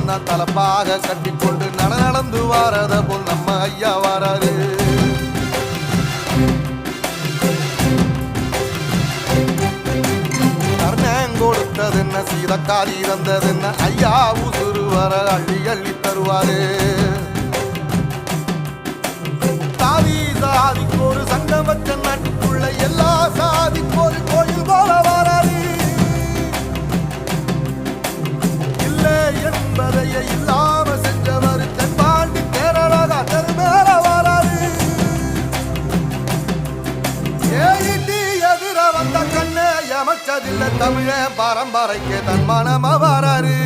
தான் தலப்பாக கட்டிக்கொண்டு நடந்து வாரத போல் நம்ம ஐயா வாராரு. கர்ணன் கொடுத்தது என்ன சீதக்காரி தந்தது என்ன ஐயா உசுறு வர அள்ளி அள்ளி தருவாரு. சாதி சாதிக்கு ஒரு சங்கம் வச்ச நாட்டுக்குள்ள எல்லா சாதிக்கு ஒரு கோயில் போல வாராரு. இல்லை என்பதையே இல்லாம செஞ்சவர் தென்பாண்டி கேரளா தெருமேல வாராரு. ஏறிட்டி எதிர வந்த கண்ணே எமச்சதில்லை தமிழ பரம்பரைக்கு தன்மானமா வாராரு.